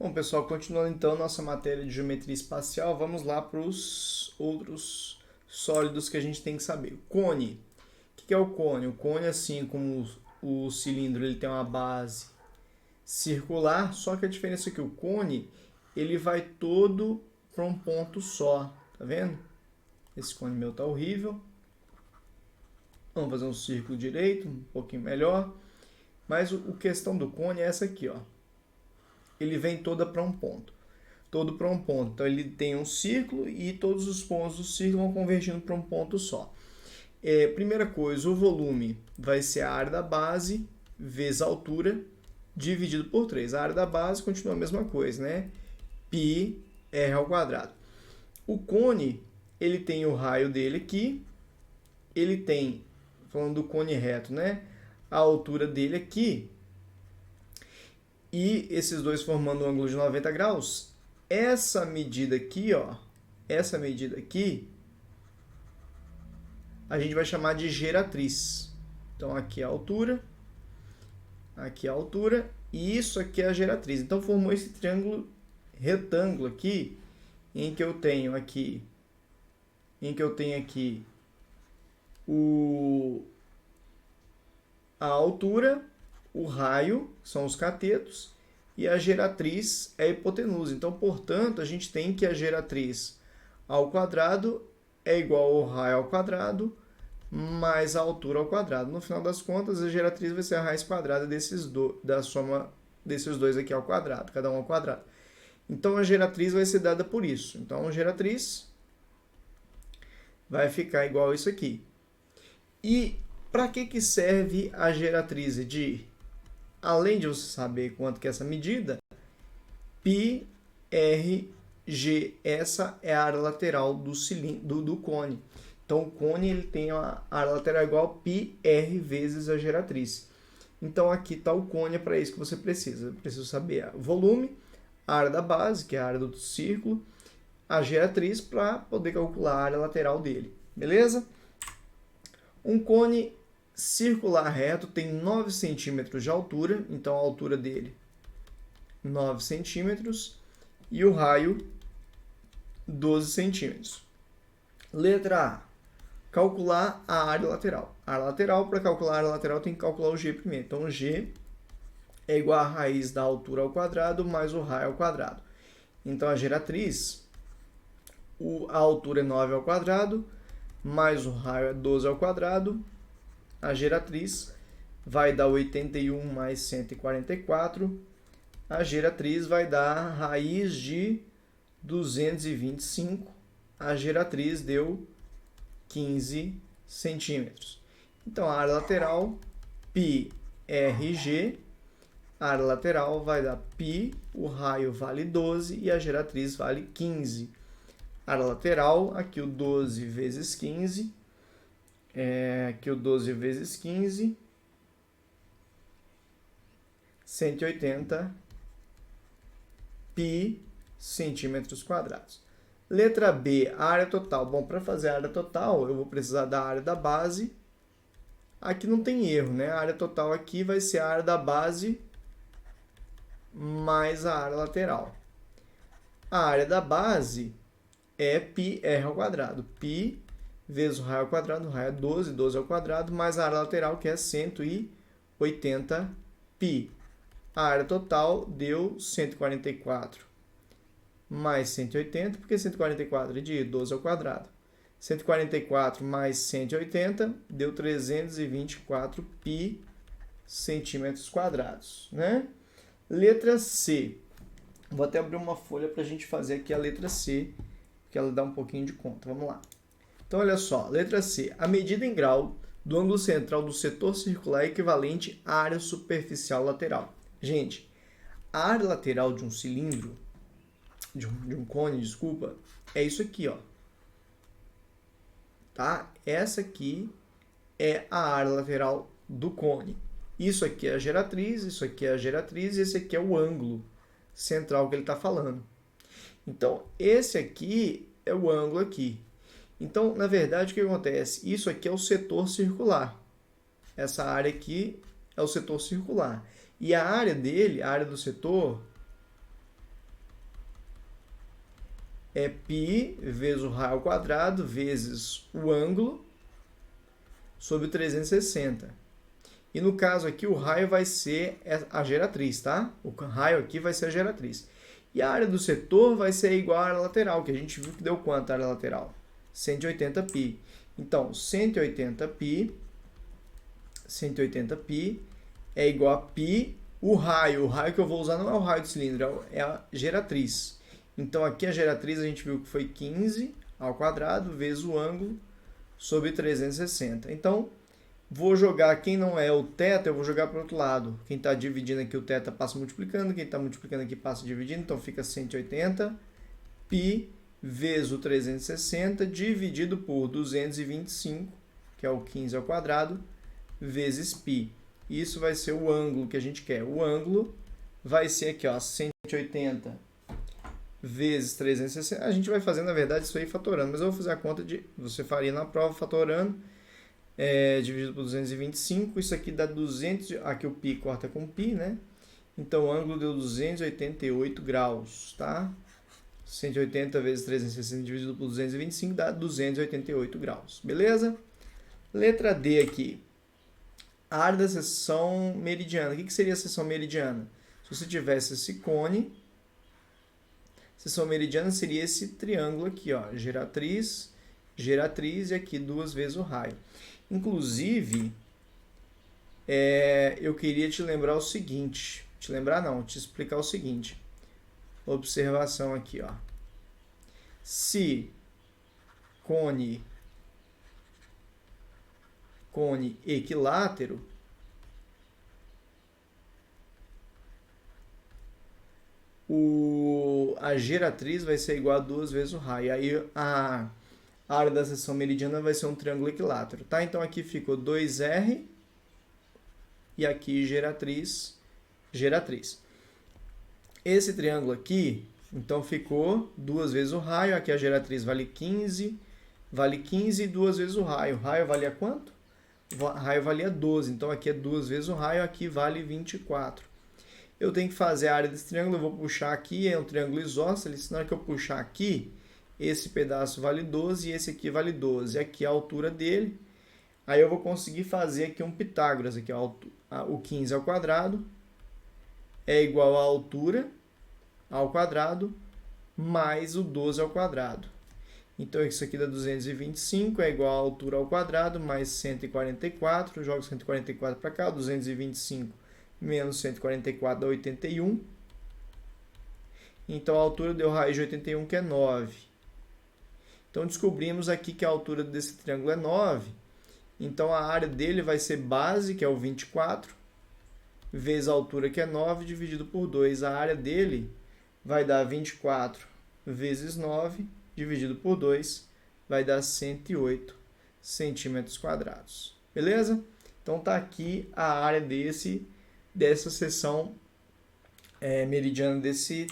Bom, pessoal, continuando então nossa matéria de geometria espacial, vamos lá para os outros sólidos que a gente tem que saber. Cone. O que é o cone? O cone, assim como o cilindro, ele tem uma base circular, só que a diferença é que o cone, ele vai todo para um ponto só, tá vendo? Esse cone meu tá horrível. Vamos fazer um círculo direito, um pouquinho melhor. Mas a questão do cone é essa aqui, ó. Ele vem toda para um ponto. Todo para um ponto. Então ele tem um círculo e todos os pontos do círculo vão convergindo para um ponto só. Primeira coisa, o volume vai ser a área da base vezes a altura dividido por 3. A área da base continua a mesma coisa, né? Π r ao quadrado. O cone, ele tem o raio dele aqui. Ele tem, falando do cone reto, né? A altura dele aqui. E esses dois formando um ângulo de 90 graus. Essa medida aqui, ó, essa medida aqui, a gente vai chamar de geratriz. Então aqui é a altura, aqui é a altura, e isso aqui é a geratriz. Então formou esse triângulo retângulo aqui, em que eu tenho aqui a altura, o raio, são os catetos, e a geratriz é a hipotenusa. Então, portanto, a gente tem que a geratriz ao quadrado é igual ao raio ao quadrado mais a altura ao quadrado. No final das contas, a geratriz vai ser a raiz quadrada da soma desses dois aqui ao quadrado, cada um ao quadrado. Então, a geratriz vai ser dada por isso. Então, a geratriz vai ficar igual a isso aqui. E para que serve a geratriz, Edir? Além de você saber quanto que é essa medida, π, r, g, essa é a área lateral do cilindro, do cone. Então, o cone ele tem a área lateral igual a π, r vezes a geratriz. Então, aqui está o cone, para isso que você precisa. Eu preciso saber o volume, a área da base, que é a área do círculo, a geratriz, para poder calcular a área lateral dele. Beleza? Um cone circular reto tem 9 centímetros de altura, então a altura dele 9 centímetros e o raio 12 centímetros. Letra A. Calcular a área lateral. A área lateral, para calcular a área lateral, tem que calcular o G primeiro. Então, o G é igual a raiz da altura ao quadrado mais o raio ao quadrado. Então, a geratriz, a altura é 9 ao quadrado, mais o raio é 12 ao quadrado. A geratriz vai dar 81 mais 144. A geratriz vai dar raiz de 225. A geratriz deu 15 centímetros. Então, a área lateral, πRG, a área lateral vai dar π, o raio vale 12 e a geratriz vale 15. A área lateral, aqui o 12 vezes 15, aqui o 12 vezes 15, 180 π centímetros quadrados. Letra B, a área total. Bom, para fazer a área total, eu vou precisar da área da base. Aqui não tem erro, né? A área total aqui vai ser a área da base mais a área lateral. A área da base é πr ao quadrado. Π vezes o raio ao quadrado, o raio é 12, 12 ao quadrado, mais a área lateral, que é 180 π. A área total deu 144 mais 180, porque 144 é de 12 ao quadrado. 144 mais 180 deu 324 π centímetros quadrados, né? Letra C. Vou até abrir uma folha para a gente fazer aqui a letra C, que ela dá um pouquinho de conta. Vamos lá. Então, olha só. Letra C. A medida em grau do ângulo central do setor circular é equivalente à área superficial lateral. Gente, a área lateral de um cilindro, de um cone, desculpa, é isso aqui, ó. Tá? Essa aqui é a área lateral do cone. Isso aqui é a geratriz, isso aqui é a geratriz e esse aqui é o ângulo central que ele está falando. Então, esse aqui é o ângulo aqui. Então, na verdade, o que acontece? Isso aqui é o setor circular. Essa área aqui é o setor circular. E a área dele, a área do setor, é π vezes o raio ao quadrado vezes o ângulo sobre 360. E no caso aqui, o raio vai ser a geratriz, tá? O raio aqui vai ser a geratriz. E a área do setor vai ser igual à área lateral, que a gente viu que deu quanto a área lateral? 180π. Então, 180π é igual a π. O raio que eu vou usar não é o raio do cilindro, é a geratriz. Então, aqui a geratriz a gente viu que foi 15 ao quadrado vezes o ângulo sobre 360. Então, vou jogar, quem não é o θ, eu vou jogar para o outro lado. Quem está dividindo aqui o θ passa multiplicando, quem está multiplicando aqui passa dividindo, então fica 180 π vezes o 360 dividido por 225, que é o 15 ao quadrado, vezes π. Isso vai ser o ângulo que a gente quer. O ângulo vai ser aqui, ó, 180 vezes 360. A gente vai fazer, na verdade, isso aí fatorando, mas eu vou fazer a conta de... Você faria na prova fatorando, dividido por 225. Isso aqui dá 200... Aqui o π corta com π, né? Então, o ângulo deu 288 graus, tá? 180 vezes 360 dividido por 225 dá 288 graus. Beleza? Letra D aqui. A área da seção meridiana. O que seria a seção meridiana? Se você tivesse esse cone, seção meridiana seria esse triângulo aqui, ó, geratriz, geratriz e aqui duas vezes o raio. Inclusive, eu queria te lembrar o seguinte, te explicar o seguinte. Observação aqui, ó. Se cone equilátero, a geratriz vai ser igual a duas vezes o raio. Aí a área da seção meridiana vai ser um triângulo equilátero, tá? Então aqui ficou 2R e aqui geratriz, geratriz. Esse triângulo aqui, então ficou duas vezes o raio, aqui a geratriz vale 15 e duas vezes o raio. O raio valia quanto? O raio valia 12, então aqui é duas vezes o raio, aqui vale 24. Eu tenho que fazer a área desse triângulo, eu vou puxar aqui, é um triângulo isósceles, na hora que eu puxar aqui, esse pedaço vale 12 e esse aqui vale 12. Aqui é a altura dele, aí eu vou conseguir fazer aqui um Pitágoras, aqui ó, o 15 ao quadrado é igual à altura ao quadrado mais o 12 ao quadrado. Então, isso aqui dá 225, é igual à altura ao quadrado, mais 144. Jogo 144 para cá, 225 menos 144 dá 81. Então, a altura deu raiz de 81, que é 9. Então, descobrimos aqui que a altura desse triângulo é 9. Então, a área dele vai ser base, que é o 24, vezes a altura, que é 9, dividido por 2. A área dele vai dar 24 vezes 9, dividido por 2, vai dar 108 centímetros quadrados. Beleza? Então, tá aqui a área dessa seção meridiana desse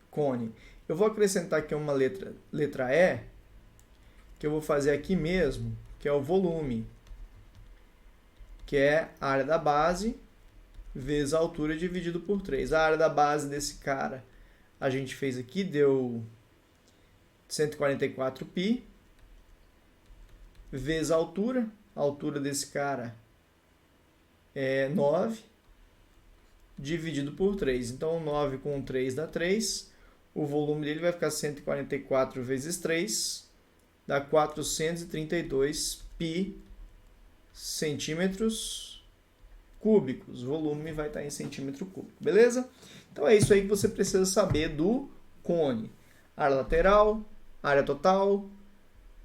cone. Eu vou acrescentar aqui uma letra E, que eu vou fazer aqui mesmo, que é o volume, que é a área da base vezes a altura dividido por 3. A área da base desse cara, a gente fez aqui, deu 144π, vezes a altura desse cara é 9, dividido por 3. Então, 9 com 3 dá 3, o volume dele vai ficar 144 vezes 3, dá 432 π centímetros cúbicos. O volume vai estar em centímetro cúbico, beleza? Então é isso aí que você precisa saber do cone. Área lateral, área total,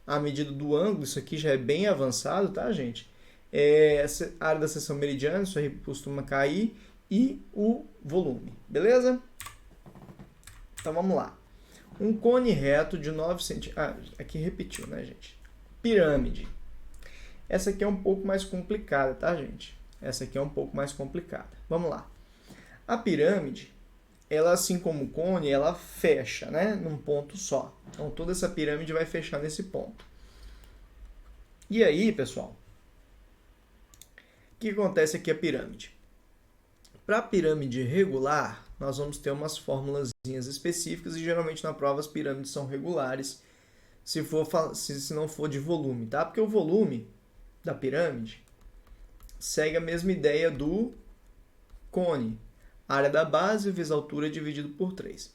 a medida do ângulo, isso aqui já é bem avançado, tá, gente? Essa área da seção meridiana, isso aí costuma cair, e o volume, beleza? Então vamos lá. Um cone reto de 9 centímetros. Aqui repetiu, né, gente? Pirâmide. Essa aqui é um pouco mais complicada, tá, gente? Essa aqui é um pouco mais complicada. Vamos lá. A pirâmide, ela, assim como o cone, ela fecha, né, num ponto só. Então, toda essa pirâmide vai fechar nesse ponto. E aí, pessoal, o que acontece aqui a pirâmide? Para a pirâmide regular, nós vamos ter umas formulazinhas específicas e geralmente na prova as pirâmides são regulares, se não for de volume, tá? Porque o volume da pirâmide segue a mesma ideia do cone. Área da base vezes a altura dividido por 3.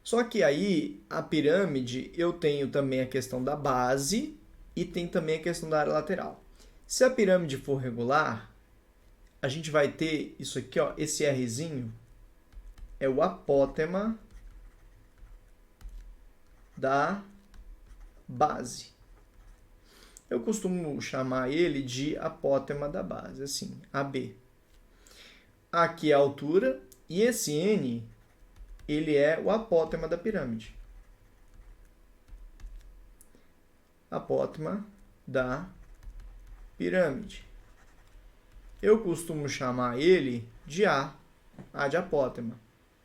Só que aí, a pirâmide, eu tenho também a questão da base e tem também a questão da área lateral. Se a pirâmide for regular, a gente vai ter isso aqui, ó, esse Rzinho é o apótema da base. Eu costumo chamar ele de apótema da base, assim, AB. Aqui é a altura e esse N, ele é o apótema da pirâmide. Apótema da pirâmide. Eu costumo chamar ele de A de apótema.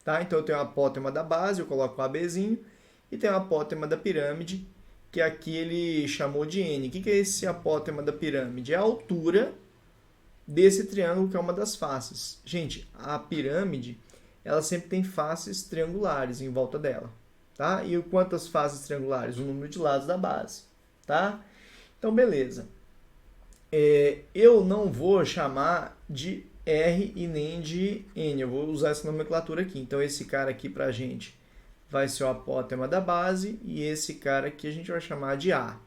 Tá? Então eu tenho a apótema da base, eu coloco o ABzinho, e tenho a apótema da pirâmide, que aqui ele chamou de N. O que é esse apótema da pirâmide? É a altura desse triângulo, que é uma das faces. Gente, a pirâmide, ela sempre tem faces triangulares em volta dela. Tá? E quantas faces triangulares? O número de lados da base. Tá? Então, beleza. Eu não vou chamar de R e nem de N. Eu vou usar essa nomenclatura aqui. Então, esse cara aqui pra gente vai ser o apótema da base e esse cara aqui a gente vai chamar de A.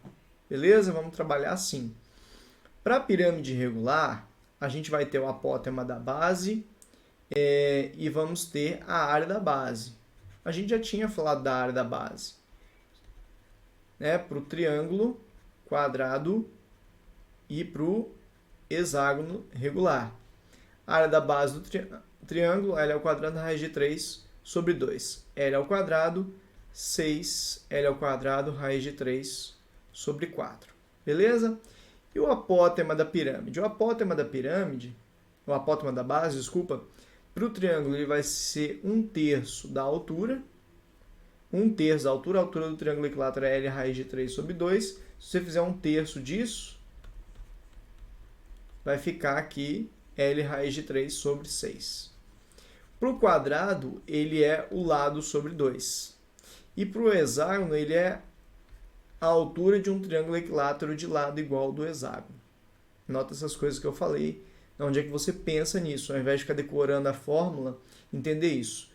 Beleza? Vamos trabalhar assim. Para a pirâmide regular, a gente vai ter o apótema da base e vamos ter a área da base. A gente já tinha falado da área da base. Né? Para o triângulo, quadrado e para o hexágono regular. A área da base do triângulo, L ao quadrado raiz de 3 sobre 2. L ao quadrado, 6 L ao quadrado raiz de 3 sobre 4. Beleza? E o apótema da pirâmide? O apótema da pirâmide, o apótema da base, desculpa, para o triângulo ele vai ser 1/3 da altura. 1/3 da altura, a altura do triângulo equilátero é L raiz de 3 sobre 2. Se você fizer 1/3 disso, vai ficar aqui L raiz de 3 sobre 6. Para o quadrado, ele é o lado sobre 2. E para o hexágono, ele é a altura de um triângulo equilátero de lado igual ao do hexágono. Nota essas coisas que eu falei. Onde é que você pensa nisso? Ao invés de ficar decorando a fórmula, entender isso.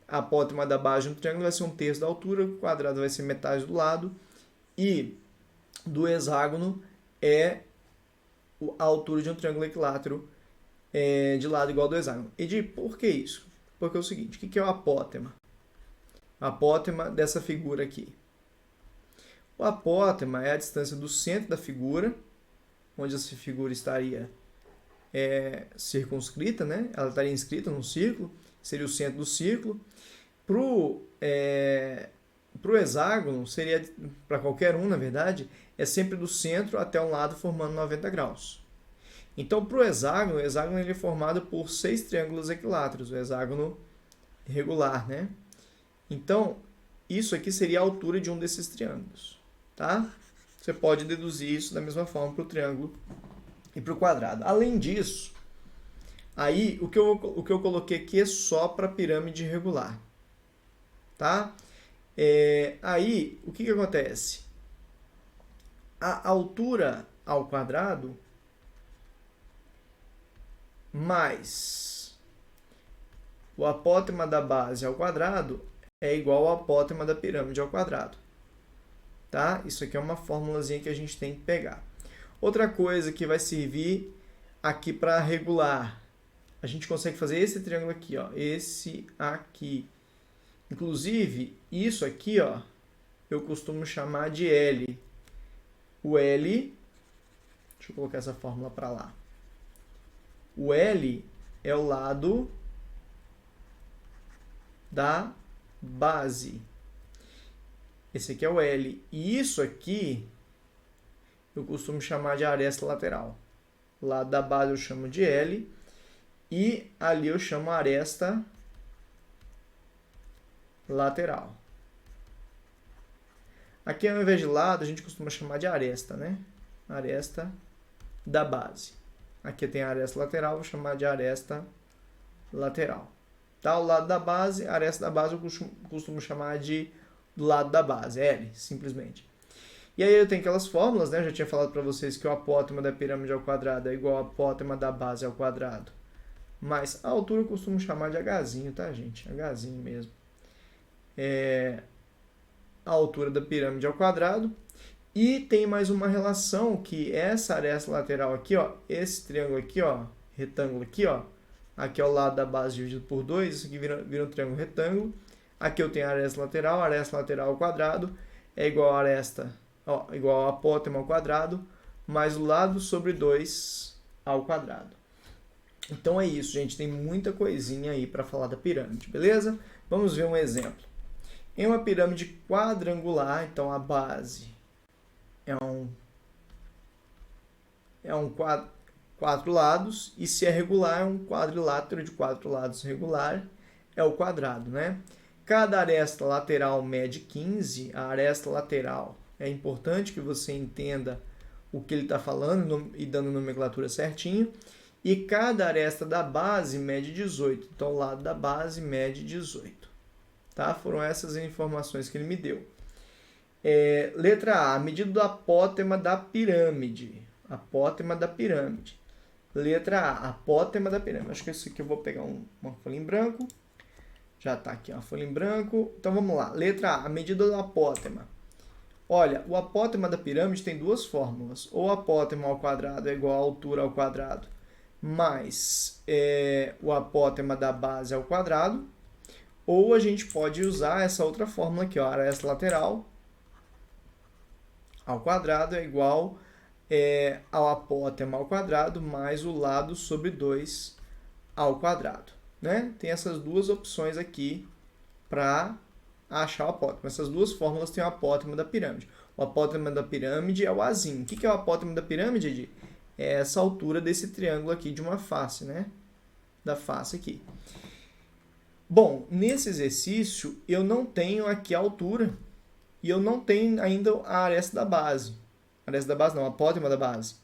A apótema da base de um triângulo vai ser 1/3 da altura, o quadrado vai ser metade do lado. E do hexágono é a altura de um triângulo equilátero de lado igual ao do hexágono. E por que isso? Porque é o seguinte, o que é o apótema? O apótema dessa figura aqui. O apótema é a distância do centro da figura, onde essa figura estaria circunscrita, né? Ela estaria inscrita num círculo, seria o centro do círculo. Para o hexágono, seria, para qualquer um, na verdade, é sempre do centro até um lado formando 90 graus. Então, para o hexágono ele é formado por 6 triângulos equiláteros, o hexágono regular, né? Então, isso aqui seria a altura de um desses triângulos, tá? Você pode deduzir isso da mesma forma para o triângulo e para o quadrado. Além disso, aí o que eu coloquei aqui é só para a pirâmide regular, tá? Aí, o que acontece? A altura ao quadrado mais o apótema da base ao quadrado é igual ao apótema da pirâmide ao quadrado. Tá? Isso aqui é uma formulazinha que a gente tem que pegar. Outra coisa que vai servir aqui para regular. A gente consegue fazer esse triângulo aqui, ó, esse aqui. Inclusive, isso aqui, ó, eu costumo chamar de L. O L, deixa eu colocar essa fórmula para lá. O L é o lado da base. Esse aqui é o L. E isso aqui eu costumo chamar de aresta lateral. Lado da base eu chamo de L. E ali eu chamo aresta lateral. Aqui, ao invés de lado, a gente costuma chamar de aresta, né? Aresta da base. Aqui tem a aresta lateral, vou chamar de aresta lateral. Tá? O lado da base, a aresta da base eu costumo chamar de do lado da base, L, simplesmente. E aí eu tenho aquelas fórmulas, né? Eu já tinha falado para vocês que o apótema da pirâmide ao quadrado é igual ao apótema da base ao quadrado. Mas a altura eu costumo chamar de Hzinho, tá, gente? Hzinho mesmo. A altura da pirâmide ao quadrado. E tem mais uma relação que essa aresta lateral aqui, ó, esse triângulo aqui, ó, retângulo aqui, ó, aqui é o lado da base dividido por 2, isso aqui vira um triângulo retângulo. Aqui eu tenho a aresta lateral ao quadrado é igual a aresta, ó, igual ao apótema ao quadrado, mais o lado sobre 2 ao quadrado. Então é isso, gente, tem muita coisinha aí para falar da pirâmide, beleza? Vamos ver um exemplo. Em uma pirâmide quadrangular, então a base é um quatro lados, e se é regular, é um quadrilátero de 4 lados regular, é o quadrado, né? Cada aresta lateral mede 15, a aresta lateral, é importante que você entenda o que ele está falando e dando nomenclatura certinho, e cada aresta da base mede 18, então o lado da base mede 18. Tá? Foram essas informações que ele me deu. Letra A, medida do apótema da pirâmide. Apótema da pirâmide. Letra A, apótema da pirâmide. Acho que isso aqui eu vou pegar uma folha em branco. Já está aqui uma folha em branco. Então vamos lá. Letra A, a medida do apótema. Olha, o apótema da pirâmide tem duas fórmulas. Ou apótema ao quadrado é igual a altura ao quadrado mais o apótema da base ao quadrado. Ou a gente pode usar essa outra fórmula aqui, ó, a aresta lateral ao quadrado é igual ao apótema ao quadrado mais o lado sobre 2 ao quadrado. Né? Tem essas duas opções aqui para achar o apótema. Essas duas fórmulas têm o apótema da pirâmide. O apótema da pirâmide é o Azinho. O que é o apótema da pirâmide, Edi? É essa altura desse triângulo aqui de uma face, né? Da face aqui. Bom, nesse exercício eu não tenho aqui a altura e eu não tenho ainda a aresta da base. Aresta da base não, a apótema da base.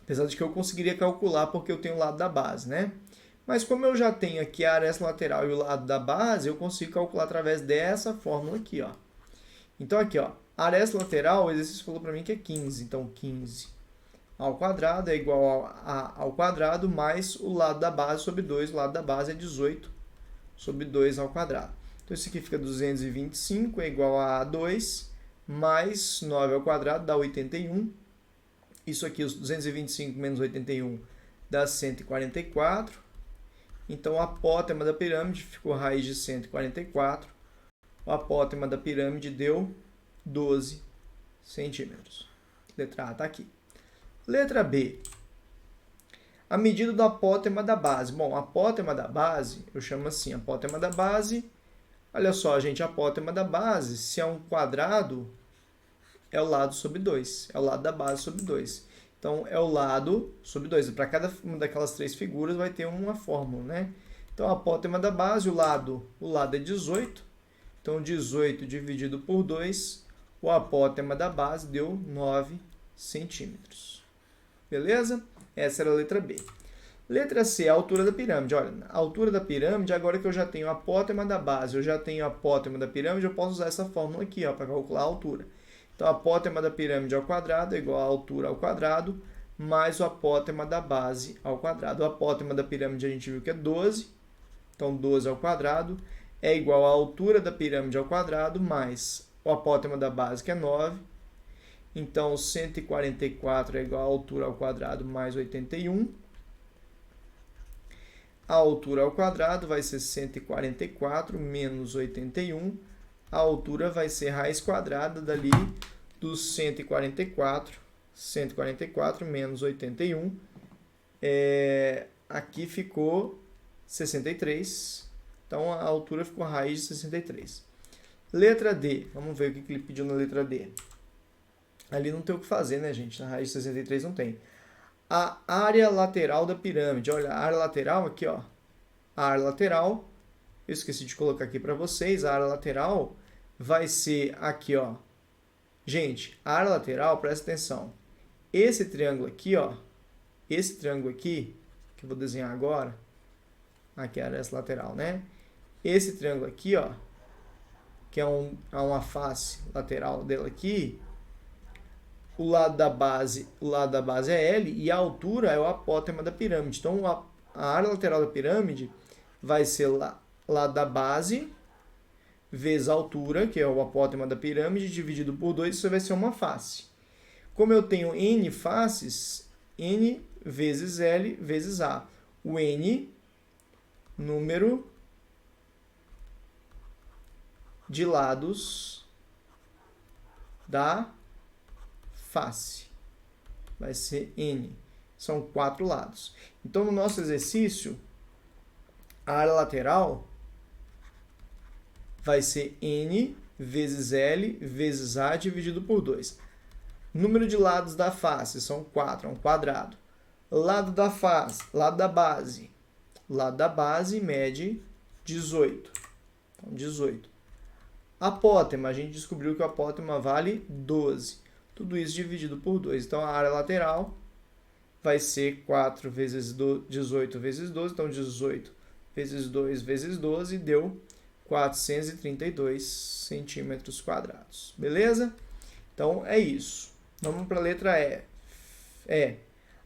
Apesar de que eu conseguiria calcular porque eu tenho o lado da base, né? Mas como eu já tenho aqui a aresta lateral e o lado da base, eu consigo calcular através dessa fórmula aqui, ó. Então aqui, ó, a aresta lateral, o exercício falou para mim que é 15. Então 15 ao quadrado é igual ao quadrado mais o lado da base sobre 2. O lado da base é 18 sobre 2 ao quadrado. Então isso aqui fica 225 é igual a 2 mais 9 ao quadrado dá 81. Isso aqui, os 225 menos 81 dá 144. Então o apótema da pirâmide ficou raiz de 144. O apótema da pirâmide deu 12 centímetros. Letra A está aqui. Letra B. A medida do apótema da base. Bom, apótema da base, eu chamo assim, apótema da base. Olha só, gente, apótema da base, se é um quadrado, é o lado sobre 2. É o lado da base sobre 2. Então, é o lado sobre 2. Para cada uma daquelas três figuras vai ter uma fórmula, né? Então, a apótema da base, o lado é 18. Então, 18 dividido por 2, o apótema da base deu 9 centímetros. Beleza? Essa era a letra B. Letra C, a altura da pirâmide. Olha, a altura da pirâmide, agora que eu já tenho a apótema da base, eu já tenho a apótema da pirâmide, eu posso usar essa fórmula aqui, ó, para calcular a altura. Então, a apótema da pirâmide ao quadrado é igual a altura ao quadrado, mais o apótema da base ao quadrado. O apótema da pirâmide a gente viu que é 12, então 12 ao quadrado é igual à altura da pirâmide ao quadrado, mais o apótema da base, que é 9. Então, 144 é igual à altura ao quadrado mais 81. A altura ao quadrado vai ser 144 menos 81. A altura vai ser raiz quadrada dali dos 144. 144 menos 81. Aqui ficou 63. Então, a altura ficou a raiz de 63. Letra D. Vamos ver o que ele pediu na letra D. Ali não tem o que fazer, né, gente? Na raiz de 63 não tem. A área lateral da pirâmide. Olha, a área lateral aqui, ó. A área lateral, eu esqueci de colocar aqui para vocês, a área lateral vai ser aqui, ó. Gente, a área lateral, presta atenção. Esse triângulo aqui, ó. Esse triângulo aqui, que eu vou desenhar agora. Aqui é a aresta lateral, né? Esse triângulo aqui, ó, que é uma face lateral dela aqui, o lado da base é L e a altura é o apótema da pirâmide. Então, a área lateral da pirâmide vai ser lado da base vezes a altura, que é o apótema da pirâmide, dividido por 2, isso vai ser uma face. Como eu tenho N faces, N vezes L vezes A. O N, número de lados da face. Vai ser N. São 4 lados. Então, no nosso exercício, a área lateral vai ser N vezes L vezes A dividido por 2. Número de lados da face são 4, é um quadrado. Lado da face, lado da base. Lado da base mede 18. Então, 18. Apótema, a gente descobriu que o apótema vale 12. Tudo isso dividido por 2. Então, a área lateral vai ser 4 vezes 18 vezes 12. Então, 18 vezes 2 vezes 12 deu 432 centímetros quadrados. Beleza? Então, é isso. Vamos para a letra E.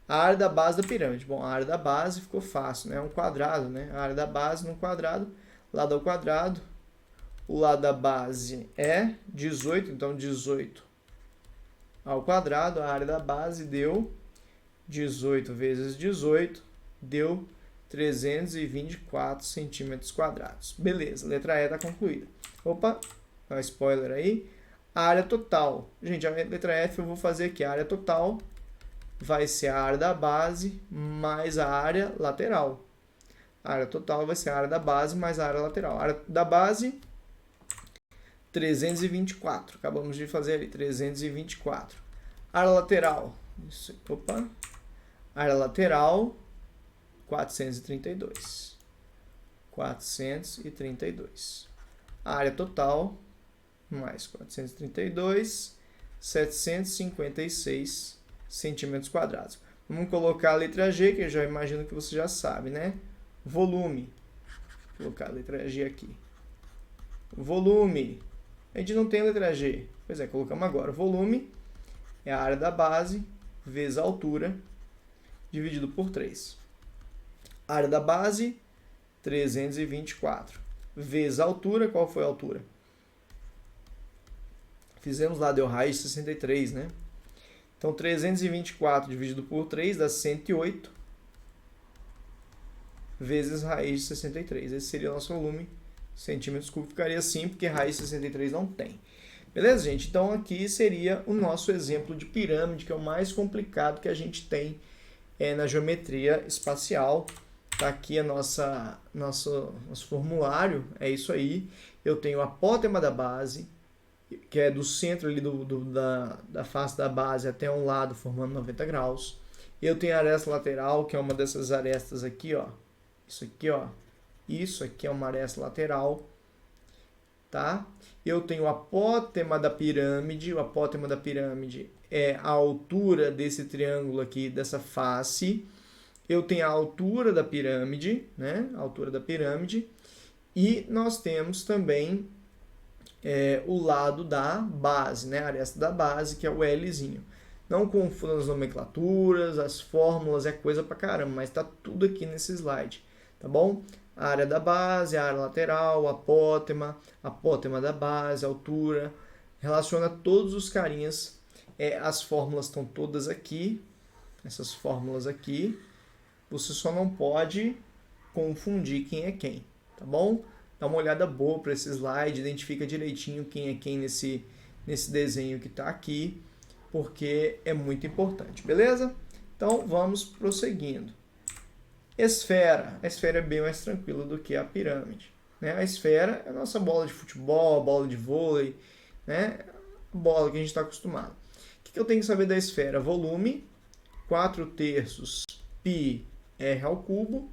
A área da base da pirâmide. Bom, a área da base ficou fácil, né? É um quadrado, né? A área da base num quadrado, lado ao quadrado. O lado da base é 18, então 18 ao quadrado. A área da base deu 18 vezes 18, deu 324 centímetros quadrados. Beleza, letra E está concluída. Opa, um spoiler aí. A área total. Gente, a letra F eu vou fazer aqui. A área total vai ser a área da base mais a área lateral. A área total vai ser a área da base mais a área lateral. A área da base, 324. Acabamos de fazer ali, 324. Área lateral. Opa. Área lateral, 432. 432. A área total, mais 432, 756 centímetros quadrados. Vamos colocar a letra G, que eu já imagino que você já sabe, né? Volume. Vou colocar a letra G aqui. Volume. A gente não tem a letra G. Pois é, colocamos agora. Volume é a área da base vezes a altura, dividido por 3. A área da base, 324. Vezes a altura, qual foi a altura? Fizemos lá, deu raiz de 63, né? Então, 324 dividido por 3 dá 108 vezes raiz de 63. Esse seria o nosso volume. Centímetros cúbicos ficaria assim, porque raiz de 63 não tem. Beleza, gente? Então, aqui seria o nosso exemplo de pirâmide, que é o mais complicado que a gente tem na geometria espacial. Tá aqui a nosso formulário, é isso aí. Eu tenho a apótema da base, que é do centro ali da face da base até um lado, formando 90 graus. Eu tenho a aresta lateral, que é uma dessas arestas aqui, ó. Isso aqui, ó. Isso aqui é uma aresta lateral, tá? Eu tenho o apótema da pirâmide. O apótema da pirâmide é a altura desse triângulo aqui, dessa face. Eu tenho a altura da pirâmide, né? A altura da pirâmide. E nós temos também o lado da base, né? A aresta da base, que é o Lzinho. Não confunda as nomenclaturas, as fórmulas, é coisa pra caramba, mas tá tudo aqui nesse slide, tá bom? A área da base, a área lateral, apótema da base, altura, relaciona todos os carinhas. As fórmulas estão todas aqui, essas fórmulas aqui. Você só não pode confundir quem é quem, tá bom? Dá uma olhada boa para esse slide, identifica direitinho quem é quem nesse desenho que está aqui, porque é muito importante, beleza? Então, vamos prosseguindo. Esfera. A esfera é bem mais tranquila do que a pirâmide, né? A esfera é a nossa bola de futebol, a bola de vôlei, né? A bola que a gente está acostumado. O que eu tenho que saber da esfera? Volume, 4/3 π r ao cubo,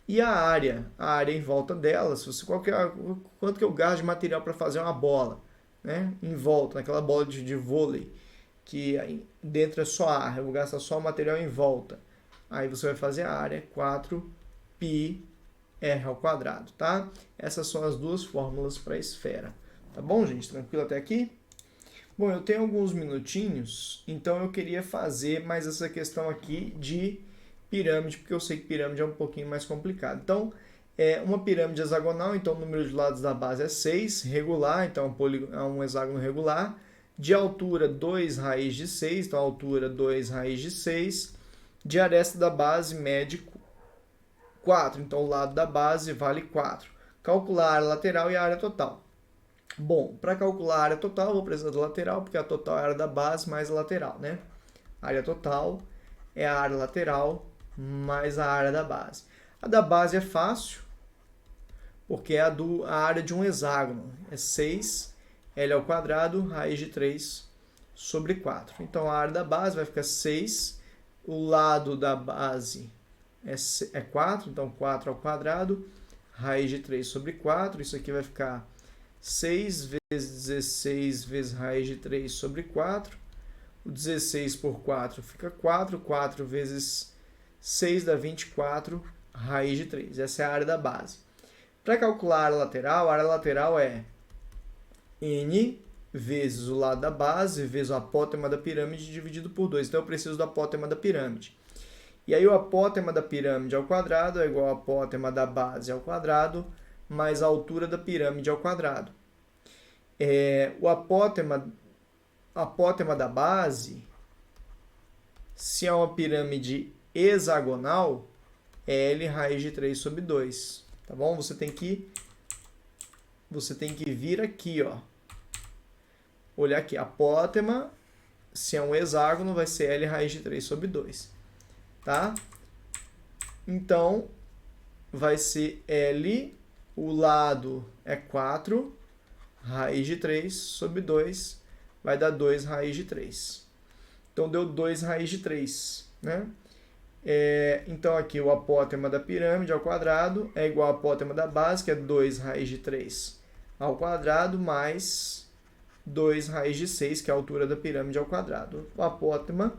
e a área em volta dela. Se você quanto que eu gasto de material para fazer uma bola, né? Em volta, naquela bola de vôlei, que dentro é só ar, eu vou gastar só o material em volta. Aí você vai fazer a área, 4 π r ao quadrado, tá? Essas são as duas fórmulas para a esfera. Tá bom, gente? Tranquilo até aqui? Bom, eu tenho alguns minutinhos, então eu queria fazer mais essa questão aqui de pirâmide, porque eu sei que pirâmide é um pouquinho mais complicado. Então, é uma pirâmide hexagonal, então o número de lados da base é 6, regular, então é um hexágono regular, de altura 2 raiz de 6, então altura 2 raiz de 6, de aresta da base mede 4, então o lado da base vale 4. Calcular a área lateral e a área total. Bom, para calcular a área total, eu vou precisar da lateral, porque a total é a área da base mais a lateral, né? A área total é a área lateral mais a área da base. A da base é fácil, porque é a área de um hexágono. É 6, L ao quadrado, raiz de 3 sobre 4. Então, a área da base vai ficar 6, o lado da base é 4, então 4 ao quadrado, raiz de 3 sobre 4. Isso aqui vai ficar 6 vezes 16 vezes raiz de 3 sobre 4. O 16 por 4 fica 4. 4 vezes 6 dá 24, raiz de 3. Essa é a área da base. Para calcular a área lateral é n vezes o lado da base vezes o apótema da pirâmide dividido por 2. Então, eu preciso do apótema da pirâmide. E aí, o apótema da pirâmide ao quadrado é igual ao apótema da base ao quadrado mais a altura da pirâmide ao quadrado. O apótema da base, se é uma pirâmide hexagonal, é L raiz de 3 sobre 2. Tá bom? Você tem que vir aqui, ó. Olhar aqui. Apótema, se é um hexágono, vai ser L raiz de 3 sobre 2. Tá? Então, vai ser L, o lado é 4, raiz de 3 sobre 2, vai dar 2 raiz de 3. Então, deu 2 raiz de 3, né? Então, aqui o apótema da pirâmide ao quadrado é igual ao apótema da base, que é 2 raiz de 3 ao quadrado, mais 2 raiz de 6, que é a altura da pirâmide ao quadrado. O apótema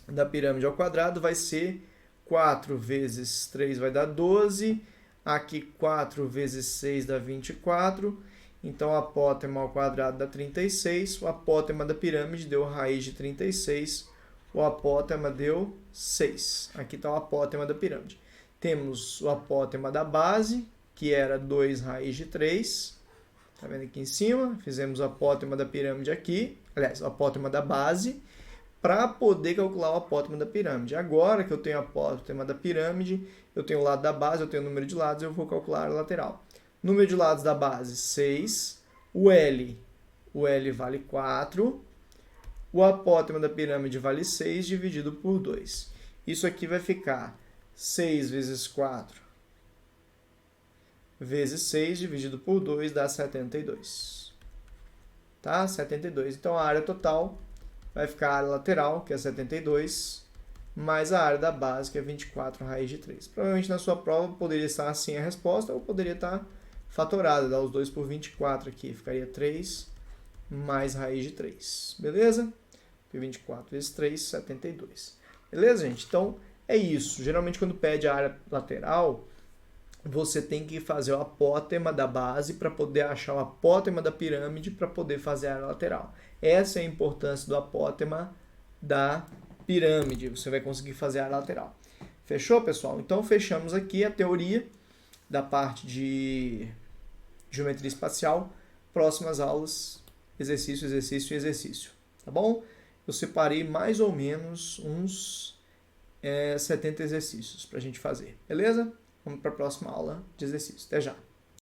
da pirâmide ao quadrado vai ser 4 vezes 3 vai dar 12, aqui 4 vezes 6 dá 24, então o apótema ao quadrado dá 36, o apótema da pirâmide deu raiz de 36, o apótema deu 6. Aqui está o apótema da pirâmide. Temos o apótema da base, que era 2 raiz de 3. Está vendo aqui em cima? Fizemos o apótema da pirâmide aqui. Aliás, o apótema da base, para poder calcular o apótema da pirâmide. Agora que eu tenho o apótema da pirâmide, eu tenho o lado da base, eu tenho o número de lados, eu vou calcular a lateral. Número de lados da base, 6. O L vale 4. O apótema da pirâmide vale 6 dividido por 2. Isso aqui vai ficar 6 vezes 4 vezes 6 dividido por 2 dá 72. Tá? 72. Então, a área total vai ficar a área lateral, que é 72, mais a área da base, que é 24 raiz de 3. Provavelmente na sua prova poderia estar assim a resposta, ou poderia estar fatorada, dar os 2 por 24 aqui, ficaria 3 mais raiz de 3. Beleza? 24 vezes 3, 72. Beleza, gente? Então, é isso. Geralmente, quando pede a área lateral, você tem que fazer o apótema da base para poder achar o apótema da pirâmide para poder fazer a área lateral. Essa é a importância do apótema da pirâmide. Você vai conseguir fazer a área lateral. Fechou, pessoal? Então, fechamos aqui a teoria da parte de geometria espacial. Próximas aulas, exercício, exercício e exercício. Tá bom? Eu separei mais ou menos uns 70 exercícios para a gente fazer. Beleza? Vamos para a próxima aula de exercício. Até já!